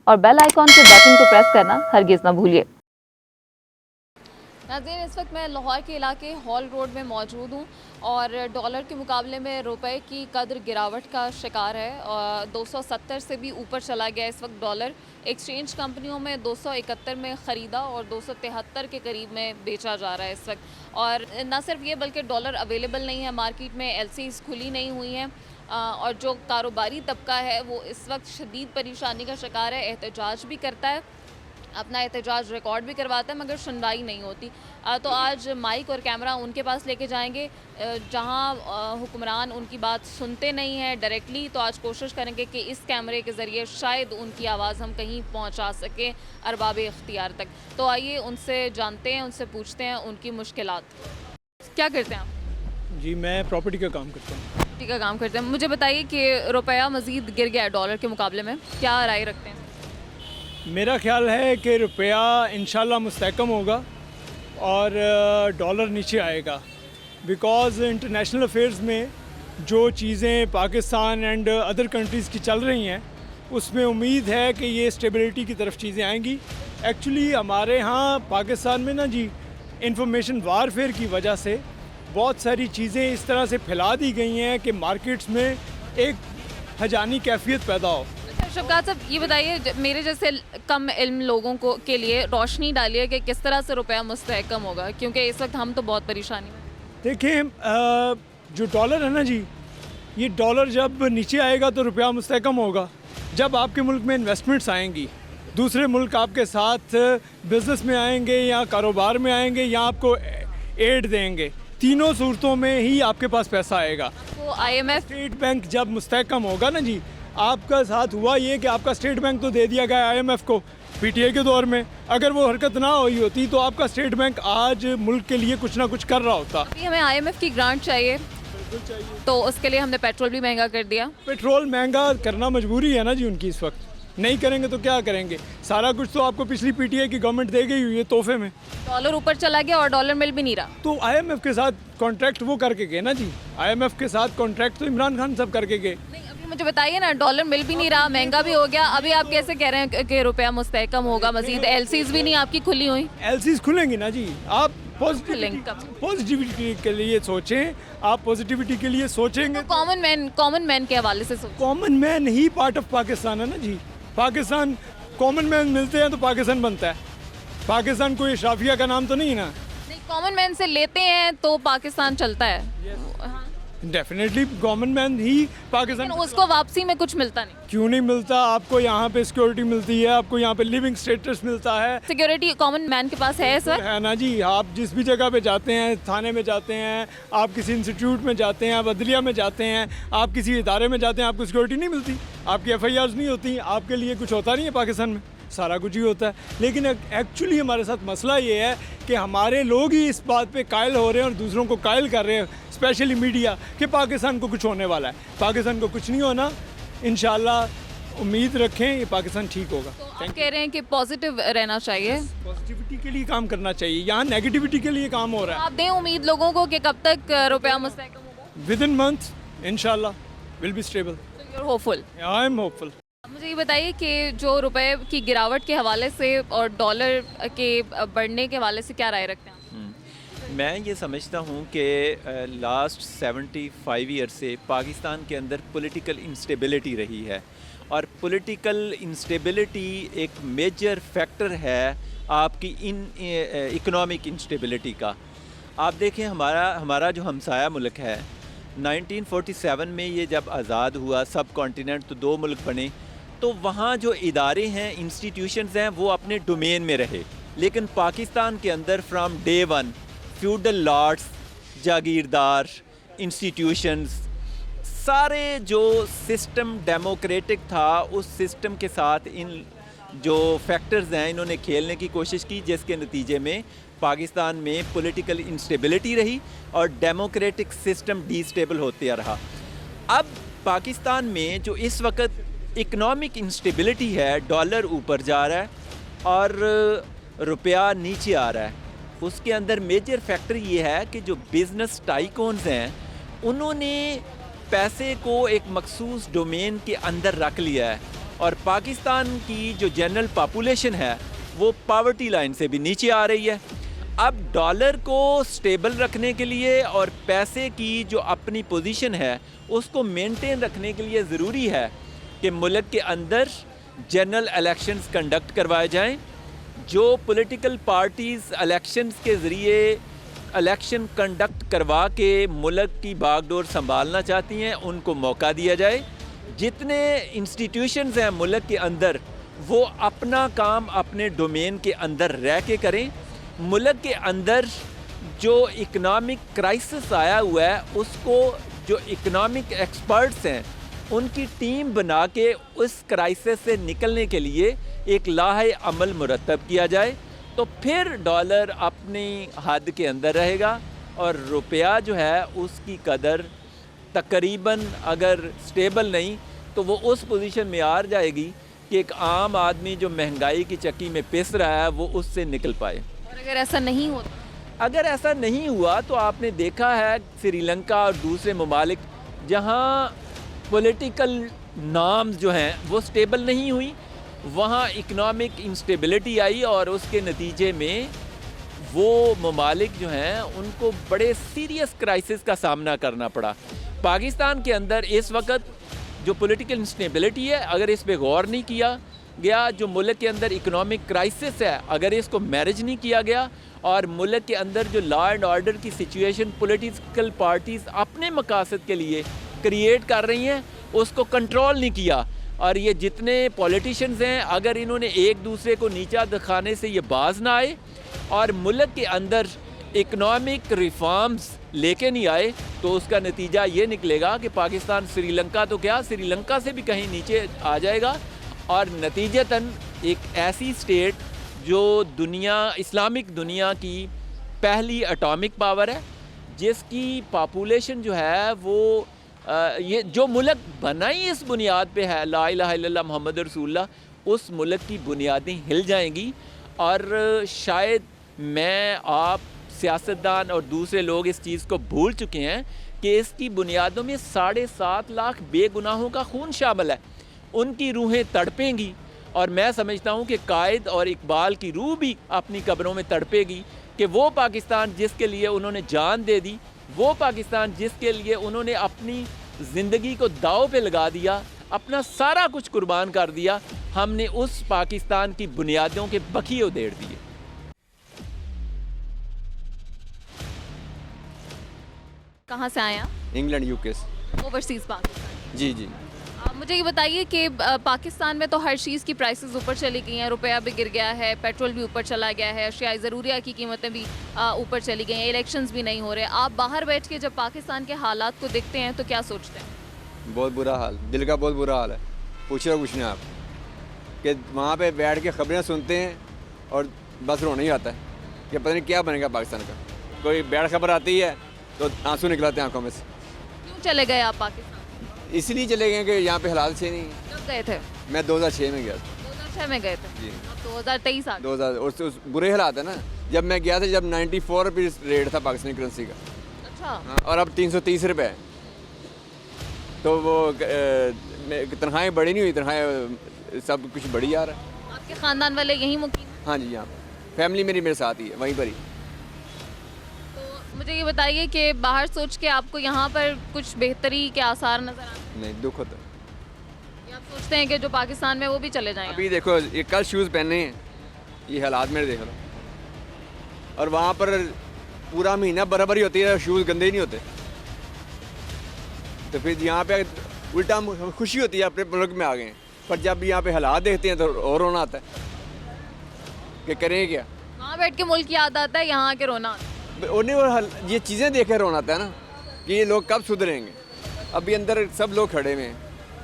और bell icon के button को प्रेस करना हरगिज़ ना भूलिए। नाज़रीन, इस वक्त मैं लाहौर के इलाके हॉल रोड में मौजूद हूँ और डॉलर के मुकाबले में रुपए की कदर गिरावट का शिकार है और 270 से भी ऊपर चला गया इस वक्त डॉलर। एक्सचेंज कंपनियों में 271 में ख़रीदा और 273 के करीब में बेचा जा रहा है इस वक्त। और न सिर्फ ये बल्कि डॉलर अवेलेबल नहीं है मार्केट में, एलसीज खुली नहीं हुई हैं और जो कारोबारी तबका है वो इस वक्त शदीद परेशानी का शिकार है। एहतजाज भी करता है, अपना एहतजाज रिकॉर्ड भी करवाता है, मगर सुनवाई नहीं होती। तो आज माइक और कैमरा उनके पास लेके जाएंगे जहां हुक्मरान उनकी बात सुनते नहीं हैं डायरेक्टली। तो आज कोशिश करेंगे कि इस कैमरे के ज़रिए शायद उनकी आवाज़ हम कहीं पहुंचा सकें अरबाब इख्तियार तक। तो आइए उनसे जानते हैं, उनसे पूछते हैं उनकी मुश्किलात। क्या करते हैं आप? जी, मैं प्रॉपर्टी का काम करता हूँ। ठीक है, काम करते हैं। मुझे बताइए कि रुपया मज़ीद गिर गया है डॉलर के मुकाबले में, क्या राय रखते हैं? मेरा ख्याल है कि रुपया इंशाल्लाह मुस्तहकम होगा और डॉलर नीचे आएगा, बिकॉज़ इंटरनेशनल अफेयर्स में जो चीज़ें पाकिस्तान एंड अदर कंट्रीज़ की चल रही हैं उसमें उम्मीद है कि ये स्टेबिलिटी की तरफ चीज़ें आएंगी। एक्चुअली हमारे यहाँ पाकिस्तान में ना जी, इंफॉर्मेशन वारफेयर की वजह से बहुत सारी चीज़ें इस तरह से फैला दी गई हैं कि मार्केट्स में एक हजानी कैफियत पैदा हो। शफकात साहब, ये बताइए मेरे जैसे कम इल्म लोगों को के लिए रोशनी डालिए कि किस तरह से रुपया मुस्तहकम होगा, क्योंकि इस वक्त हम तो बहुत परेशानी में। देखें, जो डॉलर है ना जी, ये डॉलर जब नीचे आएगा तो रुपया मुस्तहकम होगा। जब आपके मुल्क में इन्वेस्टमेंट्स आएंगी, दूसरे मुल्क आपके साथ बिज़नेस में आएंगे या कारोबार में आएंगे या आपको एड देंगे, तीनों सूरतों में ही आपके पास पैसा आएगा। तो IMF स्टेट बैंक जब मुस्तहकम होगा ना जी, आपका साथ हुआ ये कि आपका स्टेट बैंक तो दे दिया गया IMF को PTA के दौर में। अगर वो हरकत ना हुई होती तो आपका स्टेट बैंक आज मुल्क के लिए कुछ ना कुछ कर रहा होता। अभी हमें IMF की ग्रांट चाहिए, तो उसके लिए हमने पेट्रोल भी महंगा कर दिया। पेट्रोल महंगा करना मजबूरी है ना जी उनकी, इस वक्त नहीं करेंगे तो क्या करेंगे? सारा कुछ तो आपको पिछली PTA की गवर्नमेंट दे गई हुई है तोहफे में। डॉलर ऊपर चला गया और डॉलर मिल भी नहीं रहा। तो IMF के साथ कॉन्ट्रैक्ट वो करके गए ना जी, IMF के साथ कॉन्ट्रैक्ट तो इमरान खान सब करके गए। नहीं, अभी मुझे बताइए ना, डॉलर मिल भी नहीं रहा, महंगा भी हो गया, अभी आप कैसे कह रहे हैं कि रुपया मुस्तहकम होगा मजीद? LCs भी नहीं आपकी खुली हुई। LCs खुलेंगी ना जी, आप खुलेंगी कब? पॉजिटिविटी के लिए सोचें। आप पॉजिटिविटी के लिए सोचेंगे, कॉमन मैन के हवाले से सोचो। Common man he part of Pakistan है ना जी। पाकिस्तान, कॉमन मैन मिलते हैं तो पाकिस्तान बनता है। पाकिस्तान कोई अशराफिया का नाम तो नहीं ना। नहीं, कॉमन मैन से लेते हैं तो पाकिस्तान चलता है। हाँ। डेफिनेटली कॉमन मैन ही पाकिस्तान। लेकिन उसको वापसी में कुछ मिलता नहीं। क्यों नहीं मिलता? आपको यहाँ पे सिक्योरिटी मिलती है, आपको यहाँ पे लिविंग स्टेटस मिलता है। सिक्योरिटी कॉमन मैन के पास है सर? है ना जी। आप जिस भी जगह पे जाते हैं, थाने में जाते हैं, आप किसी इंस्टीट्यूट में जाते हैं, आप अदलिया में जाते हैं, आप किसी इदारे में जाते हैं, आपको सिक्योरिटी नहीं मिलती, आपकी FIRs नहीं होती, आपके लिए कुछ होता नहीं है पाकिस्तान में, सारा कुछ ही होता है। लेकिन एक्चुअली हमारे साथ मसला ये है कि हमारे लोग ही इस बात पे कायल हो रहे हैं और दूसरों को कायल कर रहे हैं, स्पेशली मीडिया, कि पाकिस्तान को कुछ होने वाला है। पाकिस्तान को कुछ नहीं होना, इंशाल्लाह उम्मीद रखें ये पाकिस्तान ठीक होगा। तो आप कह रहे हैं कि पॉजिटिव रहना चाहिए, पॉजिटिविटी के लिए काम करना चाहिए, यहाँ नेगेटिविटी के लिए काम हो रहा है। आप दें उम्मीद लोगों को कि कब तक रुपया मुस्तहकम होगा? विद इन मंथ इंशाल्लाह विल बी स्टेबल। तो you're hopeful? I am hopeful. मुझे ये बताइए कि जो रुपए की गिरावट के हवाले से और डॉलर के बढ़ने के हवाले से क्या राय रखते हैं आप? मैं ये समझता हूँ कि लास्ट 75 ईयर से पाकिस्तान के अंदर पॉलिटिकल इंस्टेबिलिटी रही है और पॉलिटिकल इंस्टेबिलिटी एक मेजर फैक्टर है आपकी इकोनॉमिक इंस्टेबिलिटी का। आप देखें, हमारा जो हमसाया मुल्क है, 1947 में ये जब आज़ाद हुआ सब कॉन्टिनेंट, तो 2 मुल्क बने, तो वहाँ जो इदारे हैं, इंस्टीट्यूशंस हैं, वो अपने डोमेन में रहे। लेकिन पाकिस्तान के अंदर from day one feudal lords, जागीरदार, इंस्टीट्यूशंस, सारे जो सिस्टम डेमोक्रेटिक था उस सिस्टम के साथ इन जो फैक्टर्स हैं इन्होंने खेलने की कोशिश की, जिसके नतीजे में पाकिस्तान में पॉलिटिकल इंस्टेबिलिटी रही और डेमोक्रेटिक सिस्टम डिस्टेबल होते रहा। अब पाकिस्तान में जो इस वक्त इकोनॉमिक इंस्टेबिलिटी है, डॉलर ऊपर जा रहा है और रुपया नीचे आ रहा है, उसके अंदर मेजर फैक्टर ये है कि जो बिज़नेस टाइकॉन्स हैं उन्होंने पैसे को एक मखसूस डोमेन के अंदर रख लिया है और पाकिस्तान की जो जनरल पॉपुलेशन है वो पॉवर्टी लाइन से भी नीचे आ रही है। अब डॉलर को स्टेबल रखने के लिए और पैसे की जो अपनी पोजीशन है उसको मेंटेन रखने के लिए ज़रूरी है कि मुल्क के अंदर जनरल इलेक्शंस कंडक्ट करवाए जाएं। जो पॉलिटिकल पार्टीज़ इलेक्शंस के ज़रिए इलेक्शन कंडक्ट करवा के मुल्क की बागडोर संभालना चाहती हैं उनको मौका दिया जाए। जितने इंस्टीट्यूशंस हैं मुल्क के अंदर वो अपना काम अपने डोमेन के अंदर रह के करें। मुल्क के अंदर जो इकनॉमिक क्राइसिस आया हुआ है उसको जो इकनॉमिक एक्सपर्ट्स हैं उनकी टीम बना के उस क्राइसिस से निकलने के लिए एक लाहे अमल मुरतब किया जाए, तो फिर डॉलर अपनी हद के अंदर रहेगा और रुपया जो है उसकी कदर तकरीबन अगर स्टेबल नहीं तो वो उस पोजीशन में आ जाएगी कि एक आम आदमी जो महंगाई की चक्की में पिस रहा है वो उससे निकल पाए। और अगर ऐसा नहीं होता, अगर ऐसा नहीं हुआ तो आपने देखा है श्रीलंका और दूसरे ममालिक जहाँ पॉलिटिकल नॉर्म्स जो हैं वो स्टेबल नहीं हुई, वहाँ इकनॉमिक इंस्टेबिलिटी आई और उसके नतीजे में वो ममालिक जो हैं उनको बड़े सीरियस क्राइसिस का सामना करना पड़ा। पाकिस्तान के अंदर इस वक्त जो पॉलिटिकल इंस्टेबिलिटी है अगर इस पे गौर नहीं किया गया, जो मुल्क के अंदर इकोनॉमिक क्राइसिस है अगर इसको मैनेज नहीं किया गया और मुल्क के अंदर जो लॉ एंड ऑर्डर की सिचुएशन पॉलिटिकल पार्टीज़ अपने मकासद के लिए क्रिएट कर रही हैं उसको कंट्रोल नहीं किया, और ये जितने पॉलिटिशियंस हैं अगर इन्होंने एक दूसरे को नीचा दिखाने से ये बाज ना आए और मुल्क के अंदर इकनॉमिक रिफॉर्म्स लेके नहीं आए तो उसका नतीजा ये निकलेगा कि पाकिस्तान श्रीलंका तो क्या श्रीलंका से भी कहीं नीचे आ जाएगा और नतीजतन एक ऐसी स्टेट जो दुनिया इस्लामिक दुनिया की पहली एटॉमिक पावर है जिसकी पॉपुलेशन जो है वो ये जो मुल्क बना ही इस बुनियाद पे है ला इलाहा इल्लल्लाह मोहम्मद रसूलुल्लाह, उस मुल्क की बुनियादें हिल जाएंगी और शायद मैं आप सियासतदान और दूसरे लोग इस चीज़ को भूल चुके हैं कि इसकी बुनियादों में 7.5 लाख बेगुनाहों का खून शामिल है। उनकी रूहें तड़पेंगी और मैं समझता हूँ कि कायद और इकबाल की रूह भी अपनी कब्रों में तड़पेगी कि वो पाकिस्तान जिसके लिए उन्होंने जान दे दी, वो पाकिस्तान जिसके लिए उन्होंने अपनी ज़िंदगी को दाव पे लगा दिया, अपना सारा कुछ कुर्बान कर दिया, हमने उस पाकिस्तान की बुनियादों के बखिए उधेड़ दिए। कहाँ से आए आप? इंग्लैंड यूके से। ओवरसीज़ पाकिस्तान। जी जी। मुझे ये बताइए कि पाकिस्तान में तो हर चीज़ की प्राइसेस ऊपर चली गई हैं, रुपया भी गिर गया है, पेट्रोल भी ऊपर चला गया है, अशियाई ज़रूरिया की कीमतें भी ऊपर चली गई हैं, इलेक्शंस भी नहीं हो रहे। आप बाहर बैठ के जब पाकिस्तान के हालात को देखते हैं तो क्या सोचते हैं? बहुत बुरा हाल, दिल का बहुत बुरा हाल है। पूछिए कुछ नहीं आप कि वहाँ पे बैठ के खबरें सुनते हैं और बस रोना ही आता है कि पता नहीं क्या बनेगा पाकिस्तान का। कोई बैड खबर आती है तो आंसू निकलाते हैं आंखों में से। क्यों चले गए आप पाकिस्तान? इसलिए चले गए कि यहाँ पे हालात से नहीं। कब गए थे? मैं 2006 में गया था। 2006 में गए थे जी। अब 2023 आ गए। 2000 उस बुरे हालात है ना। जब मैं गया था जब 94 रुपये रेट था पाकिस्तानी करेंसी का। अच्छा। हाँ, और अब 330 रुपये है। तो वो तनख्वाहें बढ़ी नहीं हुई, तनख्वाहें सब कुछ बढ़ी आ रहा है। आपके ख़ानदान वाले यहीं मुकीम? हाँ जी, यहाँ फैमिली मेरी मेरे साथ ही है, वहीं पर ही। तो मुझे ये बताइए कि बाहर सोच के आपको यहाँ पर कुछ बेहतरी के आसार नज़र आते हैं? नहीं, दुख होता है। या आप सोचते हैं कि जो पाकिस्तान में वो भी चले जाएं? अभी देखो ये कल शूज़ पहने हैं, ये हालात मेरे देख लो, और वहाँ पर पूरा महीना बराबर ही होती है, शूज़ गंदे ही नहीं होते। तो फिर यहाँ पे उल्टा खुशी होती है अपने मुल्क में आ गए हैं, पर जब यहाँ पे हालात देखते हैं तो और रोना आता है कि करें क्या। वहाँ बैठ के मुल्क याद आता है, यहाँ आके रोना आता है। उन्हें और ये चीज़ें देख कर रोना आता है ना कि ये लोग कब सुधरेंगे। अभी अंदर सब लोग खड़े हुए हैं,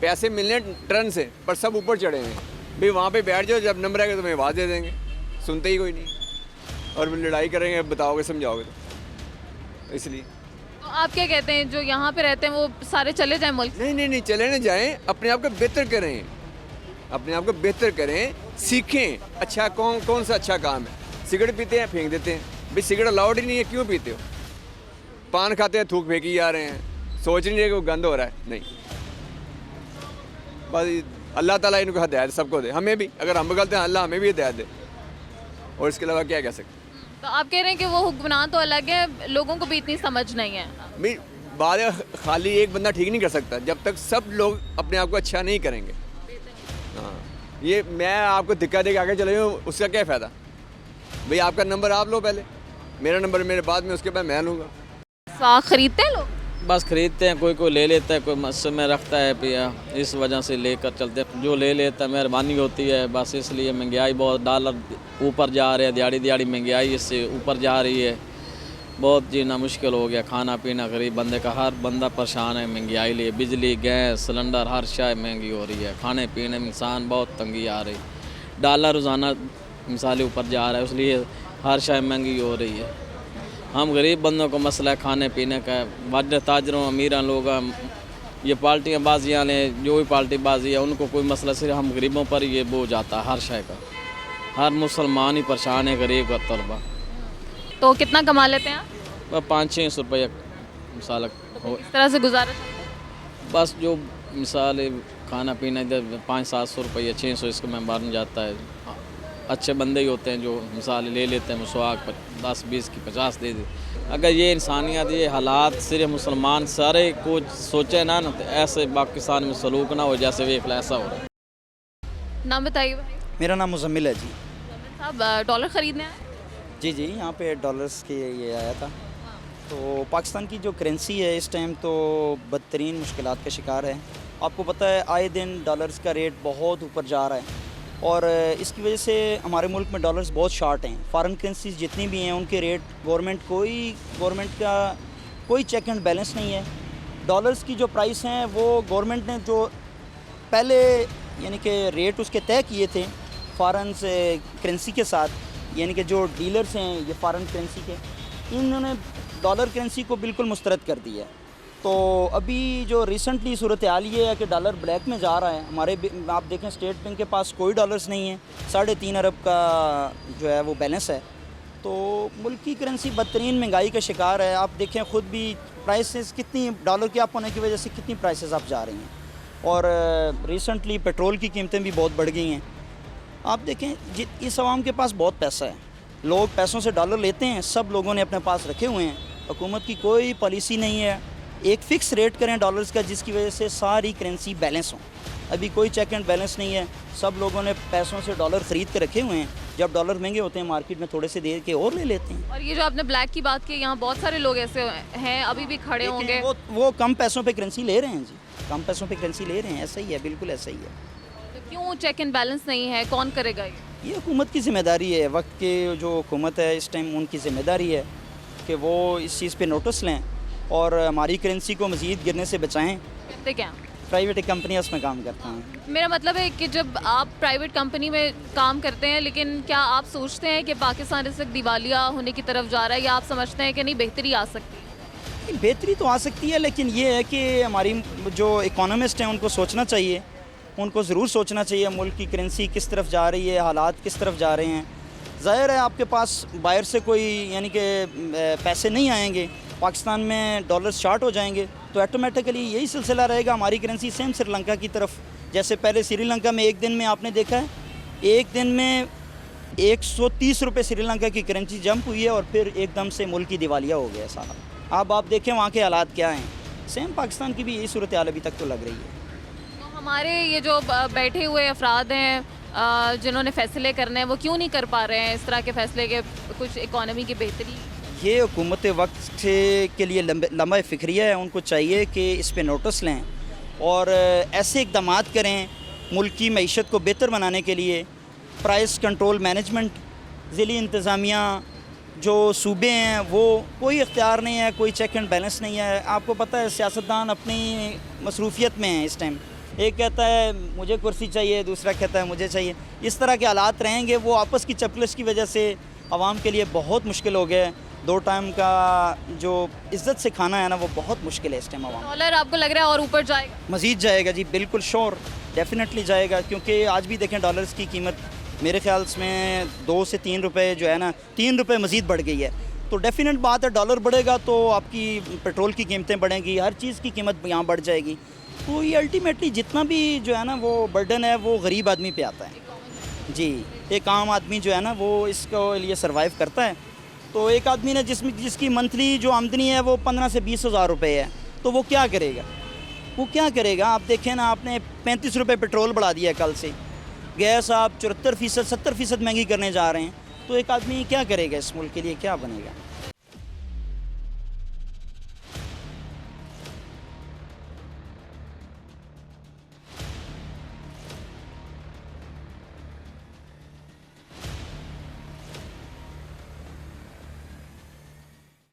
पैसे मिलने टर्न से, पर सब ऊपर चढ़े हुए हैं। भाई वहाँ पे बैठ जाओ, जब नंबर आएगा तुम्हें आवाज़ दे देंगे, सुनते ही कोई नहीं, और लड़ाई करेंगे, बताओगे समझाओगे तो इसलिए। तो आप क्या कहते हैं जो यहाँ पे रहते हैं वो सारे चले जाएं मुल्क? नहीं, चले ना जाएं, अपने आप को बेहतर करें, अपने आप को बेहतर करें, सीखें अच्छा कौन सा अच्छा काम है। सिगरेट पीते हैं, फेंक देते हैं। भाई सिगरेट अलाउड ही नहीं है, क्यों पीते हो? पान खाते हैं, थूक फेंकी जा रहे हैं, सोच नहीं रहे कि वो गंद हो रहा है। नहीं, बस अल्लाह ताला इनको हिदायत सबको दे, हमें भी, अगर हम गलत हैं अल्लाह हमें भी हिदायत दे, और इसके अलावा क्या कह सकते हैं। तो आप कह रहे हैं कि वो हुक्मरान तो अलग है, लोगों को भी इतनी समझ नहीं है। भाई बात है, खाली एक बंदा ठीक नहीं कर सकता जब तक सब लोग अपने आप को अच्छा नहीं करेंगे। हाँ, ये मैं आपको धिक्का दे के आगे चले जाऊँ, उसका क्या फ़ायदा। भाई आपका नंबर आप लो पहले, मेरा नंबर मेरे बाद में, उसके बाद मैं लूँगा। साग खरीदते हैं लोग? बस खरीदते हैं, कोई ले लेता है, कोई मस्जिद में रखता है पिया, इस वजह से लेकर चलते हैं। जो ले लेता है मेहरबानी होती है, बस इसलिए महंगाई बहुत, डॉलर ऊपर जा रहे हैं, दिहाड़ी दिहाड़ी महंगाई इससे ऊपर जा रही है, बहुत जीना मुश्किल हो गया। खाना पीना गरीब बंदे का, हर बंदा परेशान है महंगाई लिए, बिजली गैस सिलेंडर हर शय महंगी हो रही है, खाने पीने में इंसान बहुत तंगी आ रही, डॉलर रोज़ाना मिसाल ऊपर जा रहा है, इसलिए हर शय महंगी हो रही है। हम गरीब बंदों को मसला है खाने पीने का, बड़े ताजरों अमीर लोग ये पार्टियाँ बाजियाँ लें, जो भी पार्टी बाजी है उनको कोई मसला, सिर्फ हम गरीबों पर ये बोझ आता है हर शय का, हर मुसलमान ही परेशान है, गरीब का तलबा। तो कितना कमा लेते हैं आप? बस 500-600 रुपये मिसाल किस तरह से गुजारा चलता है? बस जो मिसाल है, खाना पीना इधर 500-700 रुपये 600 इसको में बन जाता है। अच्छे बंदे ही होते हैं जो मिसाल ले लेते हैं, मुसवाक 10-20 की 50 दे दे। अगर ये इंसानियत, ये हालात सिर्फ मुसलमान सारे को सोचे ना तो ऐसे पाकिस्तान में सलूक ना हो जैसे वे ऐसा हो रहा है। नाम बताइए भाई। मेरा नाम मुजम्मिल है जी। साहब डॉलर खरीदने आए? जी जी, यहाँ पे डॉलर्स के ये आया था। तो पाकिस्तान की जो करेंसी है इस टाइम तो बदतरीन मुश्किलात का शिकार है। आपको पता है आए दिन डॉलर्स का रेट बहुत ऊपर जा रहा है, और इसकी वजह से हमारे मुल्क में डॉलर्स बहुत शॉर्ट हैं। फॉरेन करेंसीज जितनी भी हैं उनके रेट गवर्नमेंट का कोई चेक एंड बैलेंस नहीं है। डॉलर्स की जो प्राइस हैं वो गवर्नमेंट ने जो पहले यानी कि रेट उसके तय किए थे फॉरेन से करेंसी के साथ, यानी कि जो डीलर्स हैं ये फॉरेन करेंसी के, इन्होंने डॉलर करेंसी को बिल्कुल मुस्तरद कर दिया है। तो अभी जो रिसेंटली सूरत हाल ये है कि डॉलर ब्लैक में जा रहा है। हमारे आप देखें स्टेट बैंक के पास कोई डॉलर्स नहीं है, 3.5 अरब का जो है वो बैलेंस है। तो मुल्क की करेंसी बदतरीन महंगाई का शिकार है। आप देखें ख़ुद भी प्राइसेस कितनी डॉलर के अप होने की वजह से कितनी प्राइसेस अप जा रही हैं, और रिसेंटली पेट्रोल की कीमतें भी बहुत बढ़ गई हैं। आप देखें इस आवाम के पास बहुत पैसा है, लोग पैसों से डॉलर लेते हैं, सब लोगों ने अपने पास रखे हुए हैं। हुकूमत की कोई पॉलिसी नहीं है एक फ़िक्स रेट करें डॉलर्स का जिसकी वजह से सारी करेंसी बैलेंस हो। अभी कोई चेक एंड बैलेंस नहीं है, सब लोगों ने पैसों से डॉलर ख़रीद के रखे हुए हैं। जब डॉलर महंगे होते हैं मार्केट में थोड़े से दे के और ले लेते हैं। और ये जो आपने ब्लैक की बात की, यहाँ बहुत सारे लोग ऐसे हैं अभी भी खड़े होंगे, वो कम पैसों पे करेंसी ले रहे हैं जी, कम पैसों पे करेंसी ले रहे हैं। ऐसा ही है, बिल्कुल ऐसा ही है। तो क्यों चेक एंड बैलेंस नहीं है? कौन करेगा ये हुकूमत की ज़िम्मेदारी है। वक्त के जो हुकूमत है इस टाइम उनकी ज़िम्मेदारी है कि वो इस चीज़ पे नोटिस लें और हमारी करेंसी को मज़ीद गिरने से बचाएं। करते क्या? प्राइवेट कंपनियाँ उसमें काम करता हैं। मेरा मतलब है कि जब आप प्राइवेट कंपनी में काम करते हैं, लेकिन क्या आप सोचते हैं कि पाकिस्तान इस वक्त दिवालिया होने की तरफ जा रहा है, या आप समझते हैं कि नहीं बेहतरी आ सकती है? बेहतरी तो आ सकती है, लेकिन ये है कि हमारी जो इकोनॉमिस्ट हैं उनको सोचना चाहिए, उनको ज़रूर सोचना चाहिए मुल्क की करेंसी किस तरफ जा रही है, हालात किस तरफ जा रहे हैं। ज़ाहिर है आपके पास बाहर से कोई यानी कि पैसे नहीं आएंगे, पाकिस्तान में डॉलर शॉर्ट हो जाएंगे तो ऑटोमेटिकली यही सिलसिला रहेगा। हमारी करेंसी सेम श्रीलंका की तरफ, जैसे पहले श्रीलंका में एक दिन में आपने देखा है, एक दिन में 130 रुपये श्रीलंका की करेंसी जंप हुई है और फिर एकदम से मुल्क की दिवालिया हो गया सारा। अब आप देखें वहाँ के हालात क्या हैं। सेम पाकिस्तान की भी यही सूरत हाल अभी तक तो लग रही है। तो हमारे ये जो बैठे हुए अफराद हैं जिन्होंने फ़ैसले करने हैं, वो क्यों नहीं कर पा रहे हैं इस तरह के फ़ैसले के, कुछ इकॉनमी की बेहतरी? ये हुकूमत वक्त के लिए लंबा फ़िक्रिया है, उनको चाहिए कि इस पे नोटिस लें और ऐसे इक़दाम करें मुल्क की मईशत को बेहतर बनाने के लिए। प्राइस कंट्रोल मैनेजमेंट, ज़िली इंतज़ामिया, जो सूबे हैं वो कोई इख्तियार नहीं है, कोई चेक एंड बैलेंस नहीं है। आपको पता है सियासतदान अपनी मसरूफियत में हैं इस टाइम, एक कहता है मुझे कुर्सी चाहिए, दूसरा कहता है मुझे चाहिए। इस तरह के हालात रहेंगे, वो आपस की चपलिश की वजह से आवाम के लिए बहुत मुश्किल हो गया है। 2 टाइम का जो इज़्ज़त से खाना है ना वो बहुत मुश्किल है इस टाइम आवाम। डॉलर आपको लग रहा है और ऊपर जाएगा? मज़ीद जाएगा जी, बिल्कुल श्योर, डेफिनेटली जाएगा, क्योंकि आज भी देखें डॉलर्स की कीमत मेरे ख्याल में 2 से 3 रुपये जो है ना, 3 रुपये मज़ीद बढ़ गई है। तो डेफिनेट बात है डॉलर बढ़ेगा तो आपकी पेट्रोल की कीमतें बढ़ेंगी, हर चीज़ की कीमत यहाँ बढ़ जाएगी। तो ये अल्टीमेटली जितना भी जो है ना वो बर्डन है वो गरीब आदमी पे आता है जी। एक आम आदमी जो है ना वो इसको लिए सर्वाइव करता है। तो एक आदमी ने जिसकी मंथली जो आमदनी है वो 15 से 20 हज़ार रुपये है, तो वो क्या करेगा? वो क्या करेगा? आप देखें ना, आपने 35 रुपये पेट्रोल बढ़ा दिया है कल से, गैस आप 74% 70% महंगी करने जा रहे हैं, तो एक आदमी क्या करेगा? इस मुल्क के लिए क्या बनेगा?